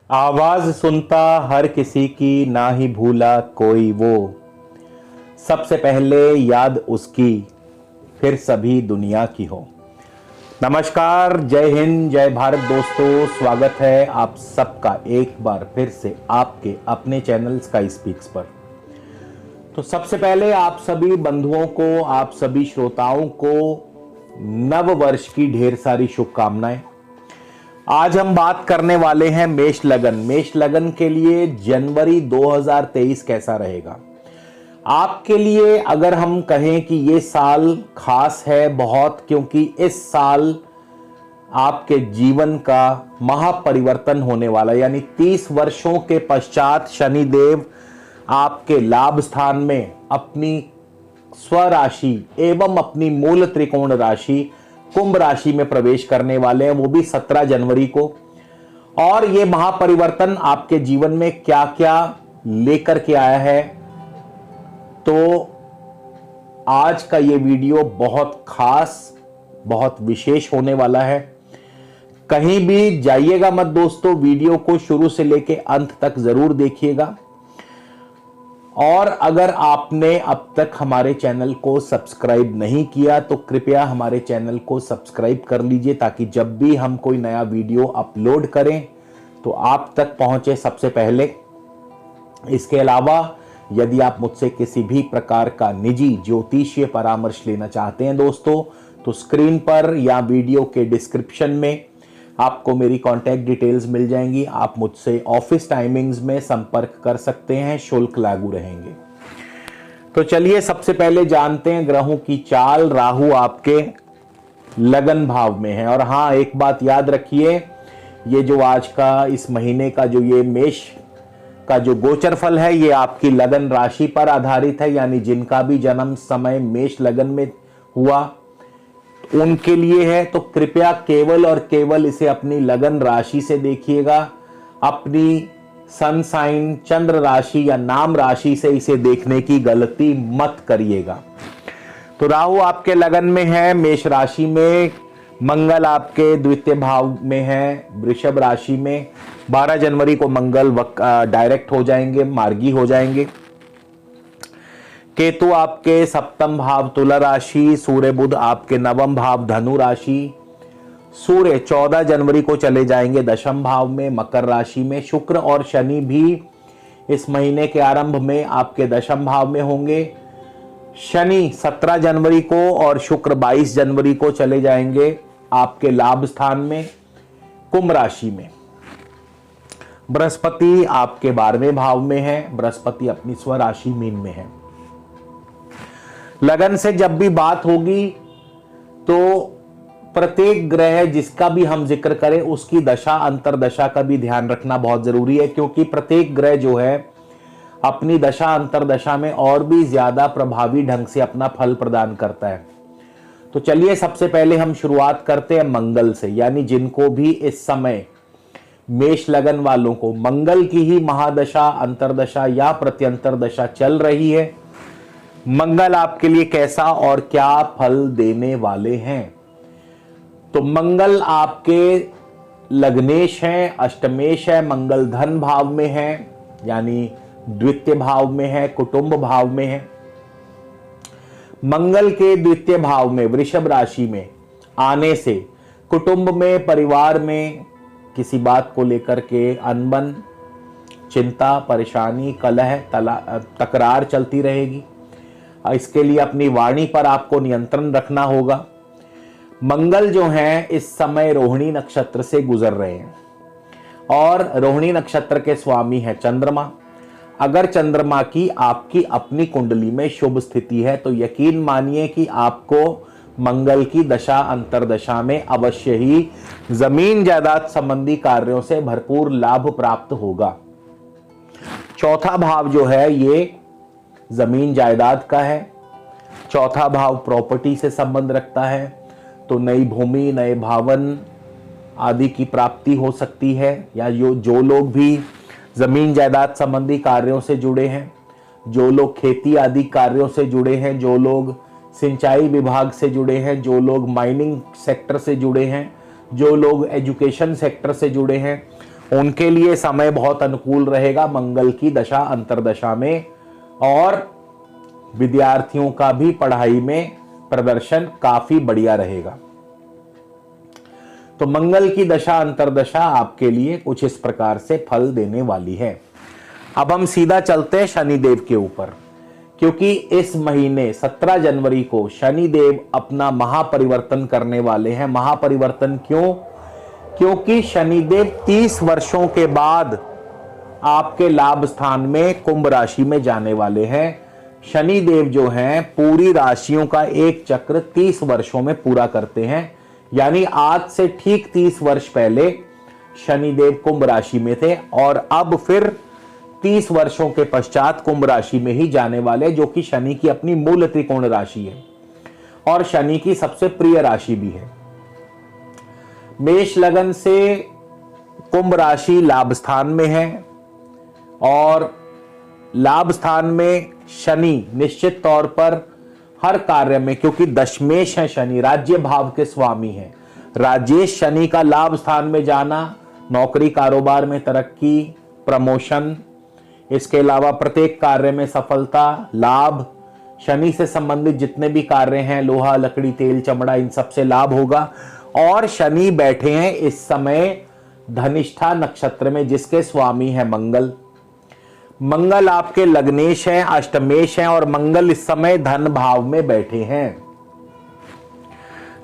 आवाज सुनता हर किसी की, ना ही भूला कोई वो। सबसे पहले याद उसकी, फिर सभी दुनिया की हो। नमस्कार, जय हिंद, जय भारत दोस्तों। स्वागत है आप सबका एक बार फिर से आपके अपने चैनल स्काई स्पीक्स पर। तो सबसे पहले आप सभी बंधुओं को, आप सभी श्रोताओं को नव वर्ष की ढेर सारी शुभकामनाएं। आज हम बात करने वाले हैं मेष लगन। मेष लगन के लिए जनवरी 2023 कैसा रहेगा आपके लिए। अगर हम कहें कि ये साल खास है बहुत, क्योंकि इस साल आपके जीवन का महापरिवर्तन होने वाला, यानी 30 वर्षों के पश्चात शनिदेव आपके लाभ स्थान में अपनी स्वराशि एवं अपनी मूल त्रिकोण राशि कुंभ राशि में प्रवेश करने वाले हैं, वो भी 17 जनवरी को। और ये महापरिवर्तन आपके जीवन में क्या क्या लेकर के आया है, तो आज का ये वीडियो बहुत खास, बहुत विशेष होने वाला है। कहीं भी जाइएगा मत दोस्तों, वीडियो को शुरू से लेके अंत तक जरूर देखिएगा। और अगर आपने अब तक हमारे चैनल को सब्सक्राइब नहीं किया तो कृपया हमारे चैनल को सब्सक्राइब कर लीजिए, ताकि जब भी हम कोई नया वीडियो अपलोड करें तो आप तक पहुंचे सबसे पहले। इसके अलावा यदि आप मुझसे किसी भी प्रकार का निजी ज्योतिषीय परामर्श लेना चाहते हैं दोस्तों, तो स्क्रीन पर या वीडियो के डिस्क्रिप्शन में आपको मेरी कांटेक्ट डिटेल्स मिल जाएंगी। आप मुझसे ऑफिस टाइमिंग्स में संपर्क कर सकते हैं, शुल्क लागू रहेंगे। तो चलिए सबसे पहले जानते हैं ग्रहों की चाल। राहु आपके लगन भाव में है। और हाँ, एक बात याद रखिए, ये जो आज का इस महीने का जो ये मेष का जो गोचर फल है, ये आपकी लगन राशि पर आधारित है, यानी जिनका भी जन्म समय मेष लगन में हुआ उनके लिए है। तो कृपया केवल और केवल इसे अपनी लगन राशि से देखिएगा, अपनी सन साइन चंद्र राशि या नाम राशि से इसे देखने की गलती मत करिएगा। तो राहु आपके लगन में है मेष राशि में, मंगल आपके द्वितीय भाव में है वृषभ राशि में। 12 जनवरी को मंगल डायरेक्ट हो जाएंगे, मार्गी हो जाएंगे। केतु आपके सप्तम भाव तुला राशि, सूर्य बुध आपके नवम भाव धनु राशि। सूर्य 14 जनवरी को चले जाएंगे दशम भाव में मकर राशि में। शुक्र और शनि भी इस महीने के आरंभ में आपके दशम भाव में होंगे। शनि 17 जनवरी को और शुक्र 22 जनवरी को चले जाएंगे आपके लाभ स्थान में कुंभ राशि में। बृहस्पति आपके 12वें भाव में है, बृहस्पति अपनी स्वराशि मीन में है। लगन से जब भी बात होगी तो प्रत्येक ग्रह जिसका भी हम जिक्र करें उसकी दशा अंतरदशा का भी ध्यान रखना बहुत जरूरी है, क्योंकि प्रत्येक ग्रह जो है अपनी दशा अंतरदशा में और भी ज्यादा प्रभावी ढंग से अपना फल प्रदान करता है। तो चलिए सबसे पहले हम शुरुआत करते हैं मंगल से, यानी जिनको भी इस समय मेष लगन वालों को मंगल की ही महादशा अंतरदशा या प्रत्यंतर दशा चल रही है। मंगल आपके लिए कैसा और क्या फल देने वाले हैं। तो मंगल आपके लग्नेश हैं, अष्टमेश है, मंगल धन भाव में है, यानी द्वितीय भाव में है, कुटुंब भाव में है। मंगल के द्वितीय भाव में वृषभ राशि में आने से कुटुंब में, परिवार में किसी बात को लेकर के अनबन, चिंता, परेशानी, कलह, तकरार चलती रहेगी। इसके लिए अपनी वाणी पर आपको नियंत्रण रखना होगा। मंगल जो हैं इस समय रोहिणी नक्षत्र से गुजर रहे हैं और रोहिणी नक्षत्र के स्वामी है चंद्रमा। अगर चंद्रमा की आपकी अपनी कुंडली में शुभ स्थिति है तो यकीन मानिए कि आपको मंगल की दशा अंतरदशा में अवश्य ही जमीन जायदाद संबंधी कार्यों से भरपूर लाभ प्राप्त होगा। चौथा भाव जो है ये जमीन जायदाद का है। चौथा भाव प्रॉपर्टी से संबंध रखता है, तो नई भूमि, नए भवन आदि की प्राप्ति हो सकती है। या जो लोग भी जमीन जायदाद संबंधी कार्यों से जुड़े हैं, जो लोग खेती आदि कार्यों से जुड़े हैं, जो लोग सिंचाई विभाग से जुड़े हैं, जो लोग माइनिंग सेक्टर से जुड़े हैं, जो लोग एजुकेशन सेक्टर से जुड़े हैं, उनके लिए समय बहुत अनुकूल रहेगा मंगल की दशा अंतर्दशा में, और विद्यार्थियों का भी पढ़ाई में प्रदर्शन काफी बढ़िया रहेगा। तो मंगल की दशा अंतर्दशा आपके लिए कुछ इस प्रकार से फल देने वाली है। अब हम सीधा चलते हैं शनिदेव के ऊपर, क्योंकि इस महीने 17 जनवरी को शनिदेव अपना महापरिवर्तन करने वाले हैं। महापरिवर्तन क्यों? क्योंकि शनिदेव 30 वर्षों के बाद आपके लाभ स्थान में कुंभ राशि में जाने वाले हैं। शनिदेव जो हैं पूरी राशियों का एक चक्र 30 वर्षों में पूरा करते हैं, यानी आज से ठीक 30 वर्ष पहले शनिदेव कुंभ राशि में थे और अब फिर 30 वर्षों के पश्चात कुंभ राशि में ही जाने वाले, जो कि शनि की अपनी मूल त्रिकोण राशि है और शनि की सबसे प्रिय राशि भी है। मेष लगन से कुंभ राशि लाभ स्थान में है और लाभ स्थान में शनि निश्चित तौर पर हर कार्य में, क्योंकि दशमेश है शनि, राज्य भाव के स्वामी हैं, राजेश शनि का लाभ स्थान में जाना नौकरी कारोबार में तरक्की, प्रमोशन, इसके अलावा प्रत्येक कार्य में सफलता, लाभ, शनि से संबंधित जितने भी कार्य हैं, लोहा लकड़ी तेल चमड़ा, इन सब से लाभ होगा। और शनि बैठे हैं इस समय धनिष्ठा नक्षत्र में, जिसके स्वामी है मंगल। मंगल आपके लग्नेश हैं, अष्टमेश हैं, और मंगल इस समय धन भाव में बैठे हैं।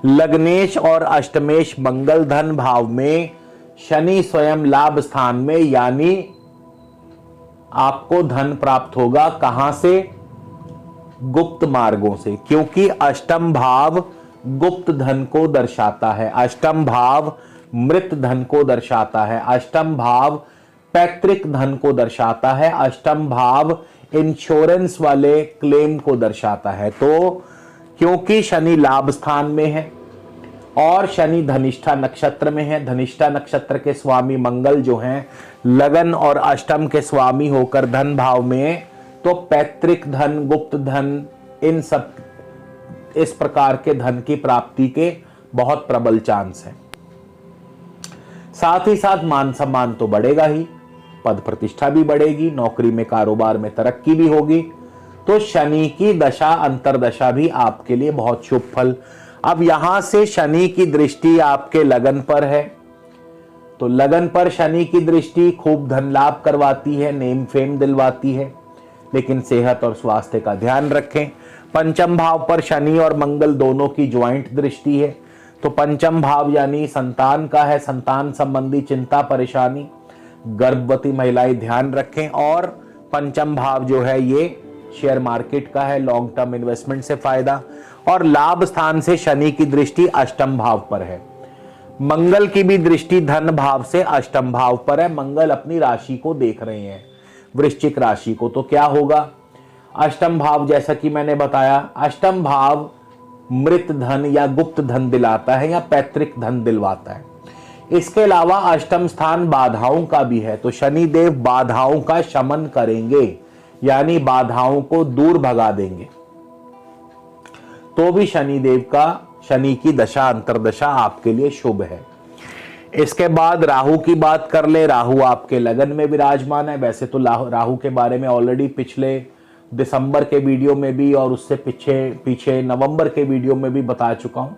लग्नेश और अष्टमेश मंगल धन भाव में, शनि स्वयं लाभ स्थान में, यानी आपको धन प्राप्त होगा कहां से? गुप्त मार्गों से, क्योंकि अष्टम भाव गुप्त धन को दर्शाता है, अष्टम भाव मृत धन को दर्शाता है, अष्टम भाव पैतृक धन को दर्शाता है, अष्टम भाव इंश्योरेंस वाले क्लेम को दर्शाता है। तो क्योंकि शनि लाभ स्थान में है और शनि धनिष्ठा नक्षत्र में है, धनिष्ठा नक्षत्र के स्वामी मंगल जो हैं लगन और अष्टम के स्वामी होकर धन भाव में, तो पैतृक धन, गुप्त धन, इन सब इस प्रकार के धन की प्राप्ति के बहुत प्रबल चांस हैं। साथ ही साथ मान सम्मान तो बढ़ेगा ही, पद प्रतिष्ठा भी बढ़ेगी, नौकरी में कारोबार में तरक्की भी होगी। तो शनि की दशा अंतर्दशा भी आपके लिए बहुत शुभ फल। अब यहां से शनि की दृष्टि आपके लगन पर है, तो लगन पर शनि की दृष्टि खूब धन लाभ करवाती है, नेम फेम दिलवाती है, लेकिन सेहत और स्वास्थ्य का ध्यान रखें। पंचम भाव पर शनि और मंगल दोनों की ज्वाइंट दृष्टि है, तो पंचम भाव यानी संतान का है, संतान संबंधी चिंता परेशानी, गर्भवती महिलाएं ध्यान रखें। और पंचम भाव जो है ये शेयर मार्केट का है, लॉन्ग टर्म इन्वेस्टमेंट से फायदा। और लाभ स्थान से शनि की दृष्टि अष्टम भाव पर है, मंगल की भी दृष्टि धन भाव से अष्टम भाव पर है। मंगल अपनी राशि को देख रहे हैं, वृश्चिक राशि को, तो क्या होगा? अष्टम भाव, जैसा कि मैंने बताया, अष्टम भाव मृत धन या गुप्त धन दिलाता है या पैतृक धन दिलवाता है। इसके अलावा अष्टम स्थान बाधाओं का भी है, तो शनि देव बाधाओं का शमन करेंगे, यानी बाधाओं को दूर भगा देंगे। तो भी शनि देव का, शनि की दशा अंतर्दशा आपके लिए शुभ है। इसके बाद राहु की बात कर ले। राहु आपके लगन में विराजमान है। वैसे तो राहु के बारे में ऑलरेडी पिछले दिसंबर के वीडियो में भी और उससे पीछे नवंबर के वीडियो में भी बता चुका हूं,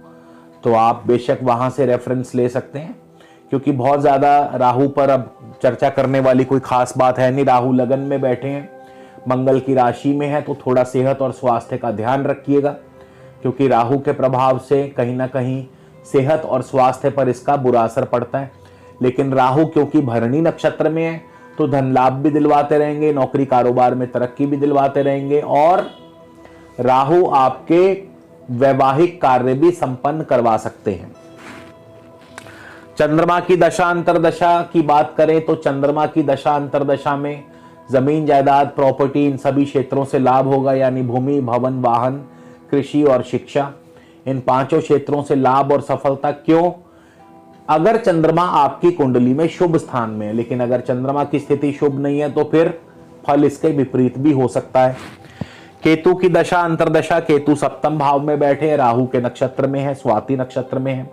तो आप बेशक वहां से रेफरेंस ले सकते हैं, क्योंकि बहुत ज्यादा राहु पर अब चर्चा करने वाली कोई खास बात है नहीं। राहु लगन में बैठे हैं, मंगल की राशि में है, तो थोड़ा सेहत और स्वास्थ्य का ध्यान रखिएगा, क्योंकि राहु के प्रभाव से कहीं ना कहीं सेहत और स्वास्थ्य पर इसका बुरा असर पड़ता है। लेकिन राहु क्योंकि भरणी नक्षत्र में है, तो धन लाभ भी दिलवाते रहेंगे, नौकरी कारोबार में तरक्की भी दिलवाते रहेंगे, और राहु आपके वैवाहिक कार्य भी संपन्न करवा सकते हैं। चंद्रमा की दशा अंतर्दशा की बात करें तो चंद्रमा की दशा अंतर्दशा में जमीन जायदाद प्रॉपर्टी इन सभी क्षेत्रों से लाभ होगा, यानी भूमि भवन वाहन कृषि और शिक्षा, इन पांचों क्षेत्रों से लाभ और सफलता। क्यों? अगर चंद्रमा आपकी कुंडली में शुभ स्थान में है, लेकिन अगर चंद्रमा की स्थिति शुभ नहीं है तो फिर फल इसके विपरीत भी हो सकता है। केतु की दशा अंतर्दशा, केतु सप्तम भाव में बैठे, राहु के नक्षत्र में है, स्वाति नक्षत्र में है,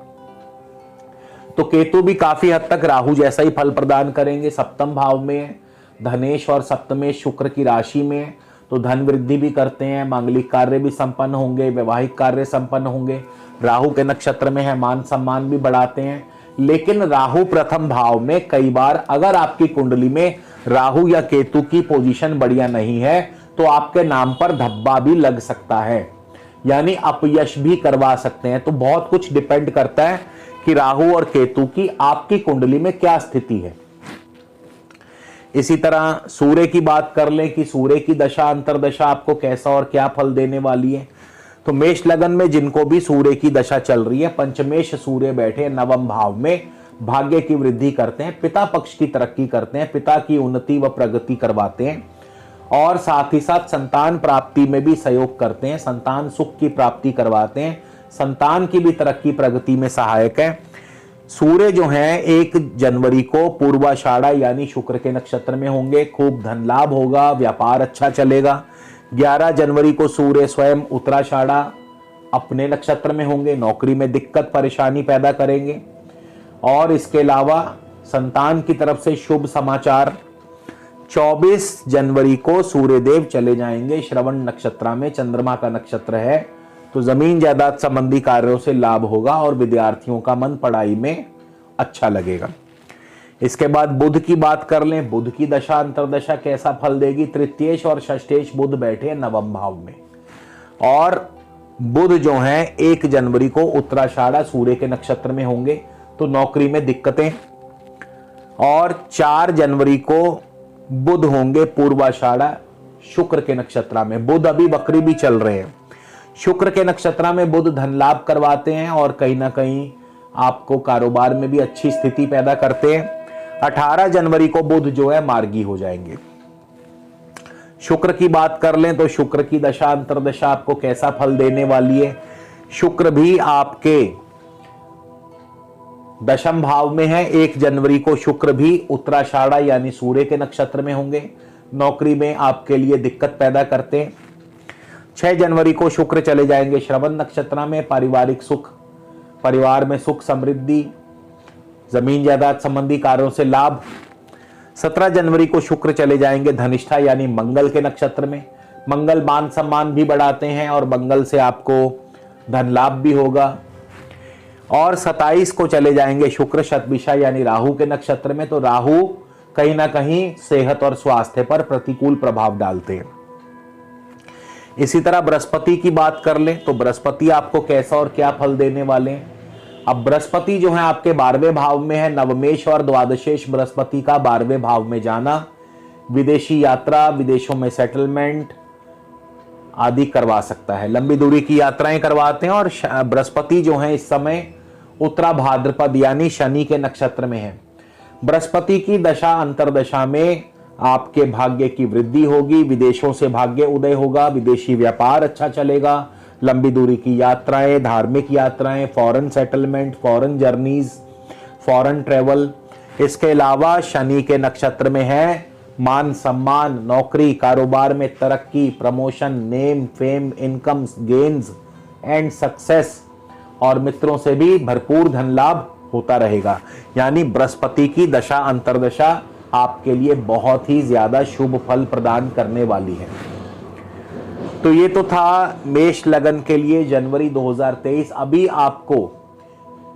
तो केतु भी काफी हद तक राहु जैसा ही फल प्रदान करेंगे। सप्तम भाव में है, धनेश और सप्तमेश शुक्र की राशि में है, तो धन वृद्धि भी करते हैं, मांगलिक कार्य भी संपन्न होंगे, वैवाहिक कार्य संपन्न होंगे। राहु के नक्षत्र में है, मान सम्मान भी बढ़ाते हैं। लेकिन राहु प्रथम भाव में कई बार अगर आपकी कुंडली में राहु या केतु की पोजीशन बढ़िया नहीं है तो आपके नाम पर धब्बा भी लग सकता है, यानी अपयश भी करवा सकते हैं। तो बहुत कुछ डिपेंड करता है कि राहु और केतु की आपकी कुंडली में क्या स्थिति है। इसी तरह सूर्य की बात कर लें कि सूर्य की दशा अंतरदशा आपको कैसा और क्या फल देने वाली है। तो मेष लगन में जिनको भी सूर्य की दशा चल रही है, पंचमेश सूर्य बैठे नवम भाव में, भाग्य की वृद्धि करते हैं, पिता पक्ष की तरक्की करते हैं, पिता की उन्नति व प्रगति करवाते हैं और साथ ही साथ संतान प्राप्ति में भी सहयोग करते हैं, संतान सुख की प्राप्ति करवाते हैं, संतान की भी तरक्की प्रगति में सहायक है। सूर्य जो है 1 जनवरी को पूर्वाषाढ़ा यानी शुक्र के नक्षत्र में होंगे, खूब धन लाभ होगा, व्यापार अच्छा चलेगा। 11 जनवरी को सूर्य स्वयं उत्तराषाढ़ा अपने नक्षत्र में होंगे, नौकरी में दिक्कत परेशानी पैदा करेंगे। और इसके अलावा संतान की तरफ से शुभ समाचार, 24 जनवरी को सूर्यदेव चले जाएंगे श्रवण नक्षत्र में, चंद्रमा का नक्षत्र है, तो जमीन जायदाद संबंधी कार्यों से लाभ होगा और विद्यार्थियों का मन पढ़ाई में अच्छा लगेगा। इसके बाद बुध की बात कर लें, बुध की दशा अंतरदशा कैसा फल देगी। तृतीयेश और षष्ठेश बुध बैठे नवम भाव में और बुध जो है 1 जनवरी को उत्तराषाढ़ा सूर्य के नक्षत्र में होंगे, तो नौकरी में दिक्कतें। और 4 जनवरी को बुध होंगे पूर्वाषाढ़ा शुक्र के नक्षत्र में। बुध अभी वक्री भी चल रहे हैं। शुक्र के नक्षत्र में बुध धन लाभ करवाते हैं और कहीं ना कहीं आपको कारोबार में भी अच्छी स्थिति पैदा करते हैं। 18 जनवरी को बुध जो है मार्गी हो जाएंगे। शुक्र की बात कर लें तो शुक्र की दशा अंतरदशा आपको कैसा फल देने वाली है। शुक्र भी आपके दशम भाव में है। 1 जनवरी को शुक्र भी उत्तराषाढ़ा यानी सूर्य के नक्षत्र में होंगे, नौकरी में आपके लिए दिक्कत पैदा करते हैं। 6 जनवरी को शुक्र चले जाएंगे श्रवण नक्षत्र में, पारिवारिक सुख, परिवार में सुख समृद्धि, जमीन जायदाद संबंधी कार्यों से लाभ। 17 जनवरी को शुक्र चले जाएंगे धनिष्ठा यानी मंगल के नक्षत्र में। मंगल मान सम्मान भी बढ़ाते हैं और मंगल से आपको धन लाभ भी होगा। और 27 को चले जाएंगे शुक्र शतभिषा यानी राहु के नक्षत्र में, तो राहु कहीं ना कहीं सेहत और स्वास्थ्य पर प्रतिकूल प्रभाव डालते हैं। इसी तरह बृहस्पति की बात कर लें तो बृहस्पति आपको कैसा और क्या फल देने वाले हैं। अब बृहस्पति जो है आपके 12वें भाव में है। नवमेश और द्वादशेश बृहस्पति का 12वें भाव में जाना विदेशी यात्रा, विदेशों में सेटलमेंट आदि करवा सकता है, लंबी दूरी की यात्राएं करवाते हैं। और बृहस्पति जो है इस समय उत्तरा भाद्रपद यानी शनि के नक्षत्र में है। बृहस्पति की दशा अंतरदशा में आपके भाग्य की वृद्धि होगी, विदेशों से भाग्य उदय होगा, विदेशी व्यापार अच्छा चलेगा, लंबी दूरी की यात्राएं, धार्मिक यात्राएं, foreign settlement, foreign journeys, foreign travel. इसके अलावा शनि के नक्षत्र में है मान सम्मान, नौकरी, कारोबार में तरक्की, promotion, name fame, income gains and success, और मित्रों से भी भरपूर धन लाभ होता रहेगा। यानी बृहस्पति की दशा अंतरदशा आपके लिए बहुत ही ज्यादा शुभ फल प्रदान करने वाली है। तो ये तो था मेष लगन के लिए जनवरी 2023। अभी आपको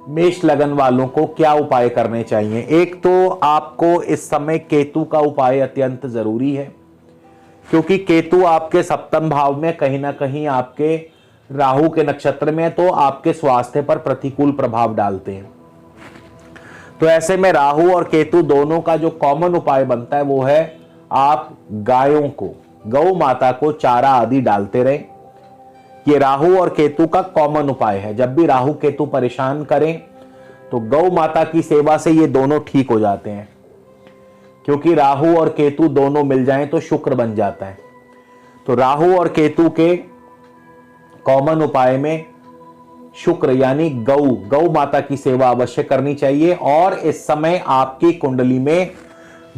मेष लगन वालों को क्या उपाय करने चाहिए। एक तो आपको इस समय केतु का उपाय अत्यंत जरूरी है, क्योंकि केतु आपके सप्तम भाव में कहीं ना कहीं आपके राहु के नक्षत्र में, तो आपके स्वास्थ्य पर प्रतिकूल प्रभाव डालते हैं। तो ऐसे में राहु और केतु दोनों का जो कॉमन उपाय बनता है वो है आप गायों को, गौ माता को चारा आदि डालते रहें। ये राहु और केतु का कॉमन उपाय है। जब भी राहु केतु परेशान करें तो गौ माता की सेवा से ये दोनों ठीक हो जाते हैं, क्योंकि राहु और केतु दोनों मिल जाएं तो शुक्र बन जाता है। तो राहु और केतु के कॉमन उपाय में शुक्र यानी गौ माता की सेवा अवश्य करनी चाहिए। और इस समय आपकी कुंडली में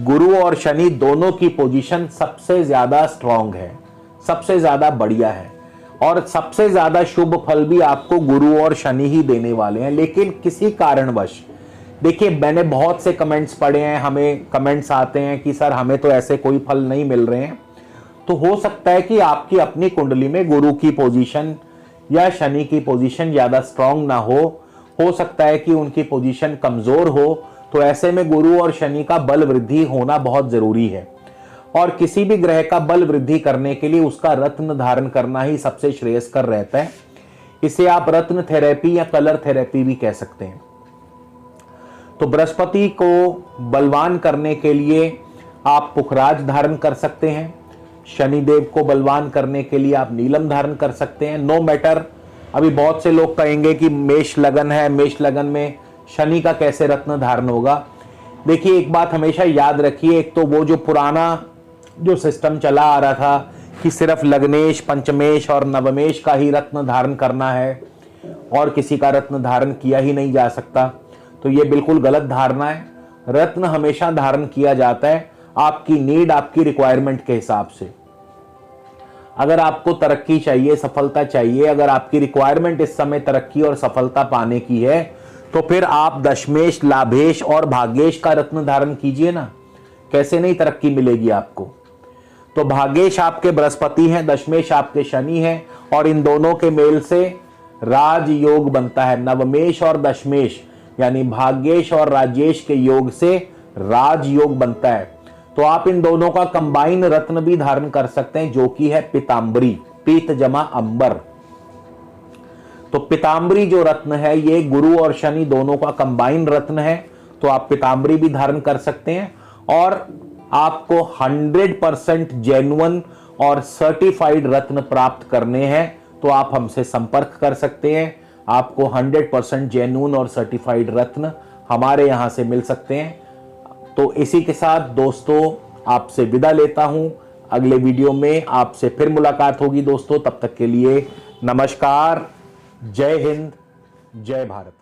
गुरु और शनि दोनों की पोजीशन सबसे ज्यादा स्ट्रांग है, सबसे ज्यादा बढ़िया है, और सबसे ज्यादा शुभ फल भी आपको गुरु और शनि ही देने वाले हैं। लेकिन किसी कारणवश देखिए, मैंने बहुत से कमेंट्स पढ़े हैं, हमें कमेंट्स आते हैं कि सर हमें तो ऐसे कोई फल नहीं मिल रहे हैं। तो हो सकता है कि आपकी अपनी कुंडली में गुरु की पोजीशन या शनि की पोजीशन ज्यादा स्ट्रांग ना हो सकता है कि उनकी पोजीशन कमजोर हो। तो ऐसे में गुरु और शनि का बल वृद्धि होना बहुत जरूरी है, और किसी भी ग्रह का बल वृद्धि करने के लिए उसका रत्न धारण करना ही सबसे श्रेयस्कर रहता है। इसे आप रत्न थेरेपी या कलर थेरेपी भी कह सकते हैं। तो बृहस्पति को बलवान करने के लिए आप पुखराज धारण कर सकते हैं, शनिदेव को बलवान करने के लिए आप नीलम धारण कर सकते हैं। नो मैटर, अभी बहुत से लोग कहेंगे कि मेष लगन है, मेष लगन में शनि का कैसे रत्न धारण होगा। देखिए, एक बात हमेशा याद रखिए, एक तो वो जो पुराना जो सिस्टम चला आ रहा था कि सिर्फ लग्नेश, पंचमेश और नवमेश का ही रत्न धारण करना है और किसी का रत्न धारण किया ही नहीं जा सकता, तो ये बिल्कुल गलत धारणा है। रत्न हमेशा धारण किया जाता है आपकी नीड, आपकी रिक्वायरमेंट के हिसाब से। अगर आपको तरक्की चाहिए, सफलता चाहिए, अगर आपकी रिक्वायरमेंट इस समय तरक्की और सफलता पाने की है, तो फिर आप दशमेश, लाभेश और भाग्येश का रत्न धारण कीजिए ना। कैसे नहीं तरक्की मिलेगी आपको। तो भाग्येश आपके बृहस्पति हैं, दशमेश आपके शनि हैं, और इन दोनों के मेल से राजयोग बनता है। नवमेश और दशमेश यानी भाग्येश और राजेश के योग से राजयोग बनता है। तो आप इन दोनों का कंबाइन रत्न भी धारण कर सकते हैं, जो कि है पीतांबरी, पीत जमा अंबर। तो पीतांबरी जो रत्न है ये गुरु और शनि दोनों का कंबाइन रत्न है, तो आप पीतांबरी भी धारण कर सकते हैं। और आपको 100% जेन्युइन और सर्टिफाइड रत्न प्राप्त करने हैं तो आप हमसे संपर्क कर सकते हैं। आपको 100% जेन्युइन और सर्टिफाइड रत्न हमारे यहां से मिल सकते हैं। तो इसी के साथ दोस्तों आपसे विदा लेता हूं। अगले वीडियो में आपसे फिर मुलाकात होगी दोस्तों। तब तक के लिए नमस्कार, जय हिंद, जय भारत।